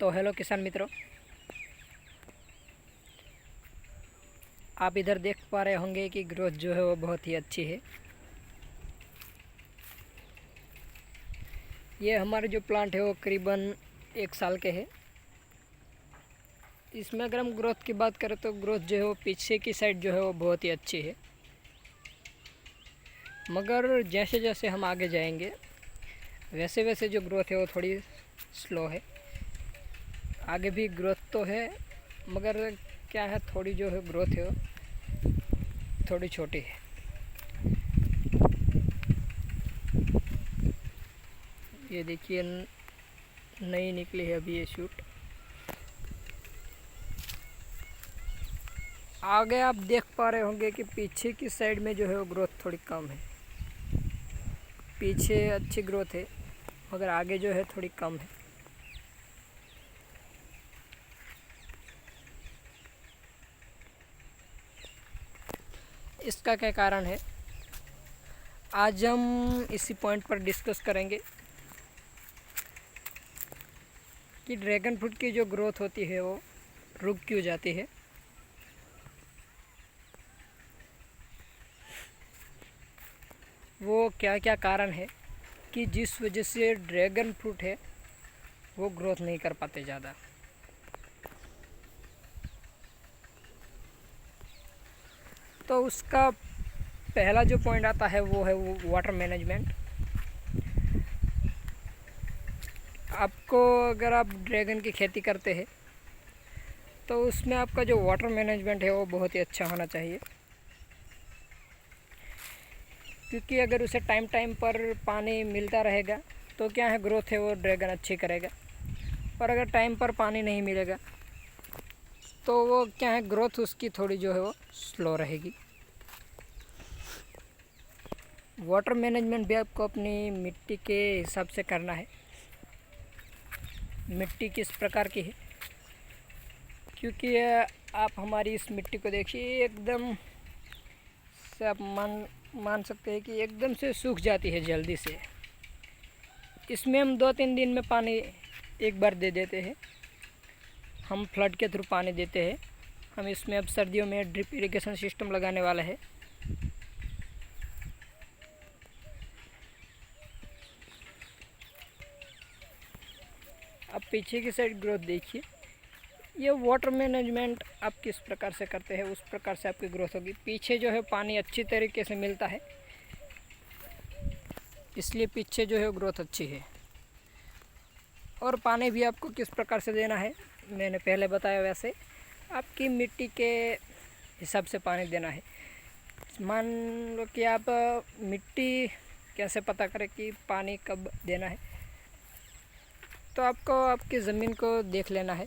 तो हेलो किसान मित्रों, आप इधर देख पा रहे होंगे कि ग्रोथ जो है वो बहुत ही अच्छी है। ये हमारे जो प्लांट है वो करीबन 1 साल के है। इसमें अगर हम ग्रोथ की बात करें तो ग्रोथ जो है वो पीछे की साइड जो है वो बहुत ही अच्छी है, मगर जैसे जैसे हम आगे जाएंगे वैसे वैसे जो ग्रोथ है वो थोड़ी स्लो है। आगे भी ग्रोथ तो है, मगर क्या है, थोड़ी जो है ग्रोथ है वो थोड़ी छोटी है। ये देखिए नई निकली है अभी ये शूट। आगे आप देख पा रहे होंगे कि पीछे की साइड में जो है वो ग्रोथ थोड़ी कम है। पीछे अच्छी ग्रोथ है मगर आगे जो है थोड़ी कम है। इसका क्या कारण है, आज हम इसी पॉइंट पर डिस्कस करेंगे कि ड्रैगन फ्रूट की जो ग्रोथ होती है वो रुक क्यों जाती है। वो क्या क्या कारण है कि जिस वजह से ड्रैगन फ्रूट है वो ग्रोथ नहीं कर पाते ज़्यादा। तो उसका पहला जो पॉइंट आता है वो है वो वाटर मैनेजमेंट। आपको अगर आप ड्रैगन की खेती करते हैं तो उसमें आपका जो वाटर मैनेजमेंट है वो बहुत ही अच्छा होना चाहिए, क्योंकि अगर उसे टाइम टाइम पर पानी मिलता रहेगा तो क्या है, ग्रोथ है वो ड्रैगन अच्छी करेगा। और अगर टाइम पर पानी नहीं मिलेगा तो वो क्या है, ग्रोथ उसकी थोड़ी जो है वो स्लो रहेगी। वाटर मैनेजमेंट भी आपको अपनी मिट्टी के हिसाब से करना है। मिट्टी किस प्रकार की है, क्योंकि आप हमारी इस मिट्टी को देखिए, एकदम से आप मान सकते हैं कि एकदम से सूख जाती है जल्दी से। इसमें हम 2-3 दिन में पानी एक बार दे देते हैं। हम फ्लड के थ्रू पानी देते हैं। हम इसमें अब सर्दियों में ड्रिप इरिगेशन सिस्टम लगाने वाला है। अब पीछे की साइड ग्रोथ देखिए। ये वाटर मैनेजमेंट आप किस प्रकार से करते हैं उस प्रकार से आपकी ग्रोथ होगी। पीछे जो है पानी अच्छी तरीके से मिलता है, इसलिए पीछे जो है ग्रोथ अच्छी है। और पानी भी आपको किस प्रकार से देना है मैंने पहले बताया, वैसे आपकी मिट्टी के हिसाब से पानी देना है। मान लो कि आप मिट्टी कैसे पता करें कि पानी कब देना है, तो आपको आपकी ज़मीन को देख लेना है।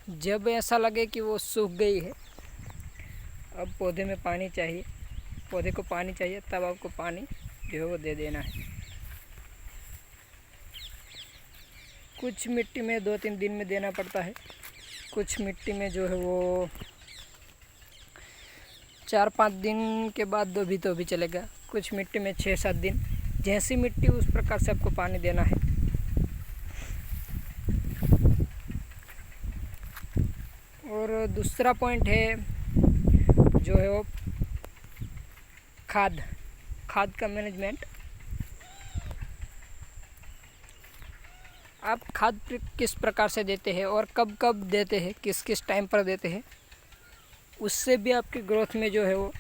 जब ऐसा लगे कि वो सूख गई है, अब पौधे में पानी चाहिए, पौधे को पानी चाहिए, तब आपको पानी जो है वो दे देना है। कुछ मिट्टी में 2-3 दिन में देना पड़ता है, कुछ मिट्टी में जो है वो 4-5 दिन के बाद दो भी तो भी चलेगा, कुछ मिट्टी में 6-7 दिन। जैसी मिट्टी उस प्रकार से आपको पानी देना है। और दूसरा पॉइंट है जो है वो खाद का मैनेजमेंट। आप खाद किस प्रकार से देते हैं और कब कब देते हैं, किस किस टाइम पर देते हैं, उससे भी आपकी ग्रोथ में जो है वो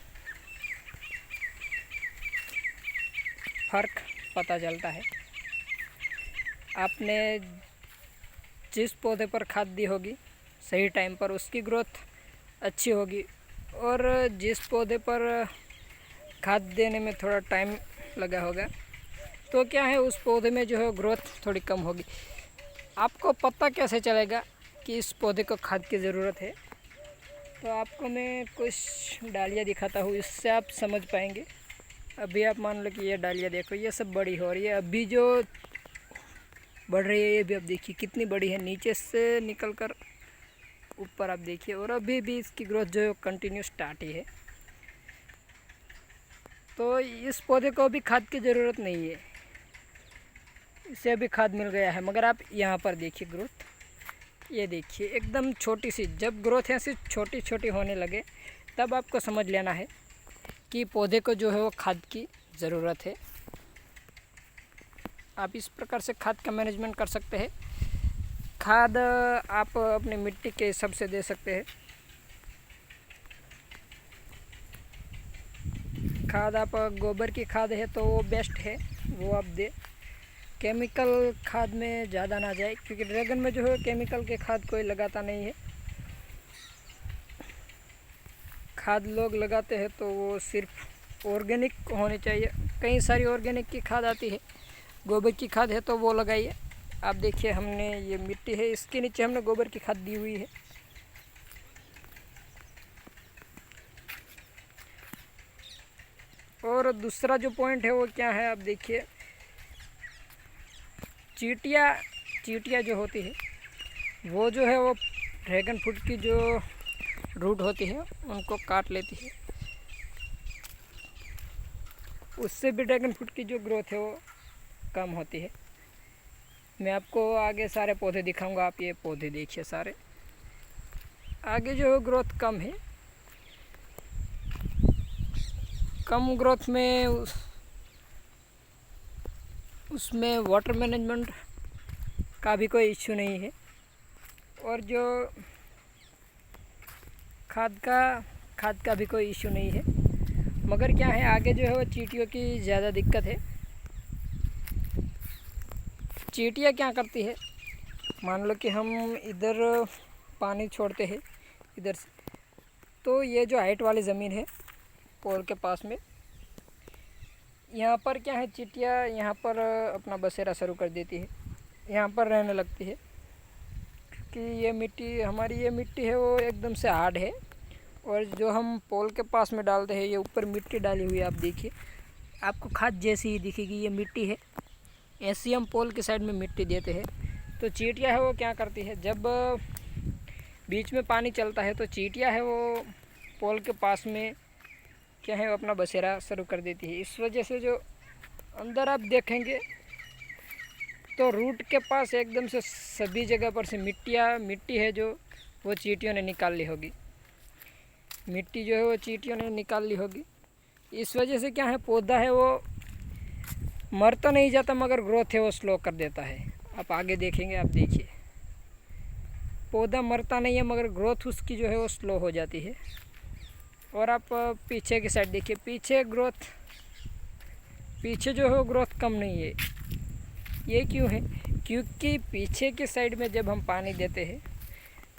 फ़र्क पता चलता है। आपने जिस पौधे पर खाद दी होगी सही टाइम पर, उसकी ग्रोथ अच्छी होगी। और जिस पौधे पर खाद देने में थोड़ा टाइम लगा होगा तो क्या है, उस पौधे में जो है ग्रोथ थोड़ी कम होगी। आपको पता कैसे चलेगा कि इस पौधे को खाद की ज़रूरत है, तो आपको मैं कुछ डालियाँ दिखाता हूँ, इससे आप समझ पाएंगे। अभी आप मान लो कि ये डालियाँ देखो, ये सब बड़ी हो रही है। अभी जो बढ़ रही है ये भी आप देखिए कितनी बड़ी है, नीचे से निकल कर ऊपर आप देखिए। और अभी भी इसकी ग्रोथ जो है कंटिन्यू स्टार्ट ही है। तो इस पौधे को अभी खाद की ज़रूरत नहीं है, इसे अभी खाद मिल गया है। मगर आप यहाँ पर देखिए ग्रोथ ये देखिए एकदम छोटी सी, जब ग्रोथ ऐसी छोटी छोटी होने लगे तब आपको समझ लेना है कि पौधे को जो है वो खाद की ज़रूरत है। आप इस प्रकार से खाद का मैनेजमेंट कर सकते हैं। खाद आप अपनी मिट्टी के हिसाब से दे सकते हैं। खाद आप गोबर की खाद है तो वो बेस्ट है, वो आप दे। केमिकल खाद में ज़्यादा ना जाए, क्योंकि ड्रैगन में जो है केमिकल के खाद कोई लगाता नहीं है। खाद लोग लगाते हैं तो वो सिर्फ ऑर्गेनिक होनी चाहिए। कई सारी ऑर्गेनिक की खाद आती है, गोबर की खाद है तो वो लगाइए। आप देखिए हमने ये मिट्टी है, इसके नीचे हमने गोबर की खाद दी हुई है। और दूसरा जो पॉइंट है वो क्या है, आप देखिए चींटियाँ जो होती है वो जो है वो ड्रैगन फ्रूट की जो रूट होती है उनको काट लेती है। उससे भी ड्रैगन फ्रूट की जो ग्रोथ है वो कम होती है। मैं आपको आगे सारे पौधे दिखाऊंगा, आप ये पौधे देखिए सारे। आगे जो ग्रोथ कम है, कम ग्रोथ में उसमें वाटर मैनेजमेंट का भी कोई इश्यू नहीं है। और जो खाद का भी कोई इश्यू नहीं है। मगर क्या है, आगे जो है वो चींटियों की ज़्यादा दिक्कत है। चींटियाँ क्या करती है, मान लो कि हम इधर पानी छोड़ते हैं इधर से, तो ये जो हाइट वाली ज़मीन है पोल के पास में, यहाँ पर क्या है, चींटियाँ यहाँ पर अपना बसेरा शुरू कर देती है, यहाँ पर रहने लगती है। कि ये मिट्टी हमारी, ये मिट्टी है वो एकदम से हार्ड है। और जो हम पोल के पास में डालते हैं, ये ऊपर मिट्टी डाली हुई है, आप देखिए आपको खाद जैसी ही दिखेगी, ये मिट्टी है। ऐसी हम पोल के साइड में मिट्टी देते हैं। तो चींटियाँ है वो क्या करती है, जब बीच में पानी चलता है तो चींटियाँ है वो पोल के पास में क्या है, वो अपना बसेरा शुरू कर देती है। इस वजह से जो अंदर आप देखेंगे तो रूट के पास एकदम से सभी जगह पर से मिट्टी है जो वो चींटियों ने निकाल ली होगी। मिट्टी जो है वो चींटियों ने निकाल ली होगी। इस वजह से क्या है, पौधा है वो मर तो नहीं जाता, मगर ग्रोथ है वो स्लो कर देता है। आप आगे देखेंगे, आप देखिए पौधा मरता नहीं है, मगर ग्रोथ उसकी जो है वो स्लो हो जाती है। और आप पीछे की साइड देखिए, पीछे जो है वो ग्रोथ कम नहीं है। ये क्यों है, क्योंकि पीछे की साइड में जब हम पानी देते हैं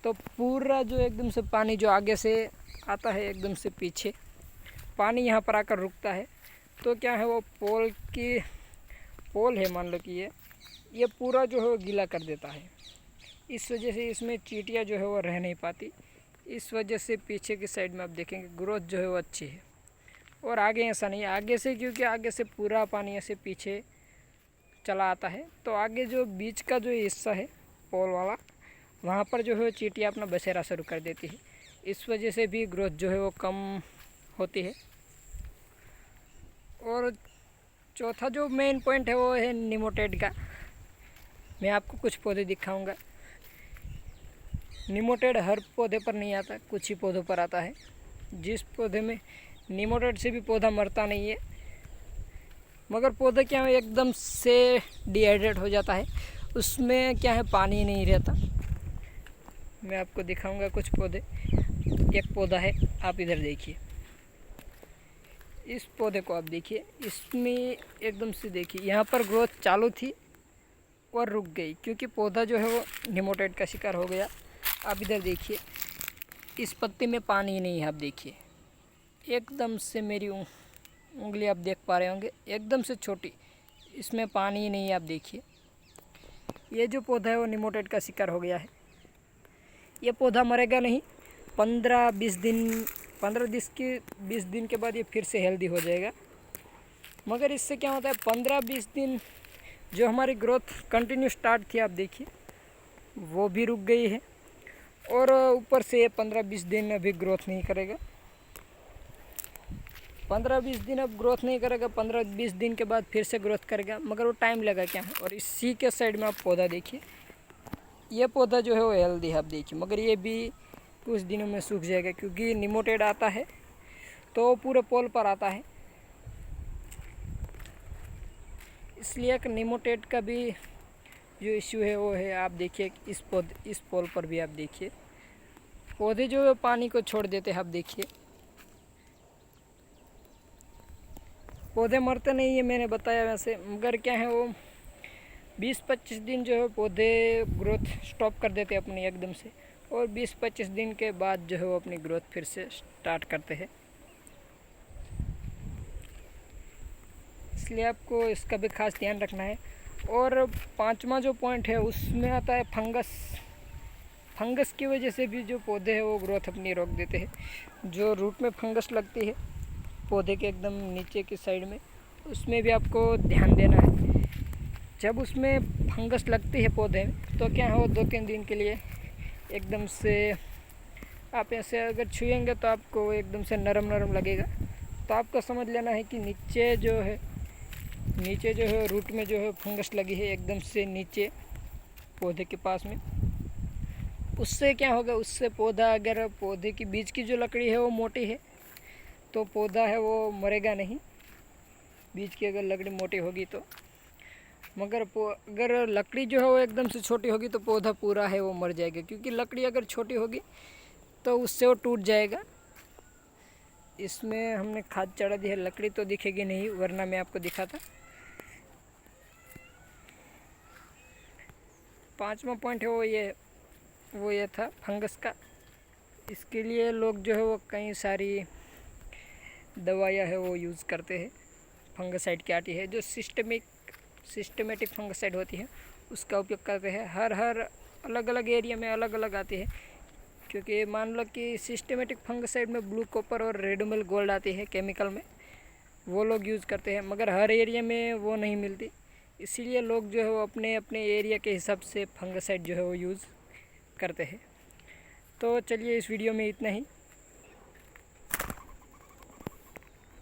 तो पूरा जो एकदम से पानी जो आगे से आता है एकदम से पीछे, पानी यहाँ पर आकर रुकता है। तो क्या है, वो पोल है, मान लो कि ये पूरा जो है वो गीला कर देता है। इस वजह से इसमें चींटियाँ जो है वो रह नहीं पाती। इस वजह से पीछे की साइड में आप देखेंगे ग्रोथ जो है वो अच्छी है। और आगे ऐसा नहीं है, आगे से क्योंकि आगे से पूरा पानी ऐसे पीछे चला आता है, तो आगे जो बीच का जो हिस्सा है पोल वाला, वहाँ पर जो है चींटियाँ अपना बसेरा शुरू कर देती है। इस वजह से भी ग्रोथ जो है वो कम होती है। और चौथा जो मेन पॉइंट है वो है निमोटेड का। मैं आपको कुछ पौधे दिखाऊंगा। निमोटेड हर पौधे पर नहीं आता, कुछ ही पौधों पर आता है। जिस पौधे में निमोटेड से भी पौधा मरता नहीं है, मगर पौधा क्या है एकदम से डिहाइड्रेट हो जाता है, उसमें क्या है पानी नहीं रहता। मैं आपको दिखाऊंगा कुछ पौधे। एक पौधा है, आप इधर देखिए, इस पौधे को आप देखिए, इसमें एकदम से देखिए यहाँ पर ग्रोथ चालू थी और रुक गई, क्योंकि पौधा जो है वो निमोटेड का शिकार हो गया। आप इधर देखिए, इस पत्ते में पानी नहीं है, आप देखिए एकदम से मेरी उंगली आप देख पा रहे होंगे, एकदम से छोटी, इसमें पानी ही नहीं है। आप देखिए ये जो पौधा है वो निमोटेड का शिकार हो गया है। ये पौधा मरेगा नहीं, 15-20 दिन के बाद ये फिर से हेल्दी हो जाएगा। मगर इससे क्या होता है, 15-20 दिन जो हमारी ग्रोथ कंटिन्यू स्टार्ट थी, आप देखिए वो भी रुक गई है। और ऊपर से ये 15-20 दिन अभी ग्रोथ नहीं करेगा। 15-20 दिन अब ग्रोथ नहीं करेगा, 15-20 दिन के बाद फिर से ग्रोथ करेगा, मगर वो टाइम लगा क्या है। और इसी के साइड में आप पौधा देखिए, ये पौधा जो है वो हेल्दी है, आप देखिए, मगर ये भी कुछ दिनों में सूख जाएगा क्योंकि निमोटेड आता है तो पूरे पोल पर आता है, इसलिए एक निमोटेड का भी जो इश्यू है वो है। आप देखिए इस पोल पर भी आप देखिए पौधे जो है पानी को छोड़ देते हैं। आप देखिए पौधे मरते नहीं है, मैंने बताया वैसे, मगर क्या है वो 20-25 दिन जो है पौधे ग्रोथ स्टॉप कर देते हैं अपनी एकदम से, और 20-25 दिन के बाद जो है वो अपनी ग्रोथ फिर से स्टार्ट करते हैं। इसलिए आपको इसका भी खास ध्यान रखना है। और 5वां जो पॉइंट है उसमें आता है फंगस। फंगस की वजह से भी जो पौधे हैं वो ग्रोथ अपनी रोक देते हैं। जो रूट में फंगस लगती है पौधे के एकदम नीचे की साइड में, उसमें भी आपको ध्यान देना है। जब उसमें फंगस लगती है पौधे में तो क्या हो 2-3 दिन के लिए एकदम से आप ऐसे अगर छुएंगे तो आपको एकदम से नरम नरम लगेगा। तो आपको समझ लेना है कि नीचे जो है रूट में जो है फंगस लगी है एकदम से नीचे पौधे के पास में। उससे क्या होगा, उससे पौधा, अगर पौधे की बीज की जो लकड़ी है वो मोटी है तो पौधा है वो मरेगा नहीं, बीज की अगर लकड़ी मोटी होगी तो। मगर अगर लकड़ी जो है वो एकदम से छोटी होगी तो पौधा पूरा है वो मर जाएगा, क्योंकि लकड़ी अगर छोटी होगी तो उससे वो टूट जाएगा। इसमें हमने खाद चढ़ा दी है, लकड़ी तो दिखेगी नहीं वरना मैं आपको दिखाता। 5वां पॉइंट है वो ये था फंगस का। इसके लिए लोग जो है वो कई सारी दवाइयाँ है वो यूज़ करते हैं। फंगसाइड की आती है जो सिस्टमेटिक फंगसाइड होती है, उसका उपयोग करते हैं। हर अलग अलग एरिया में अलग अलग आती है, क्योंकि मान लो कि सिस्टमेटिक फंगसाइड में ब्लू कॉपर और रेडोमिल गोल्ड आती है केमिकल में, वो लोग यूज़ करते हैं, मगर हर एरिया में वो नहीं मिलती। इसीलिए लोग जो है वो अपने अपने एरिया के हिसाब से फंगसाइड जो है वो यूज़ करते हैं। तो चलिए इस वीडियो में इतना ही।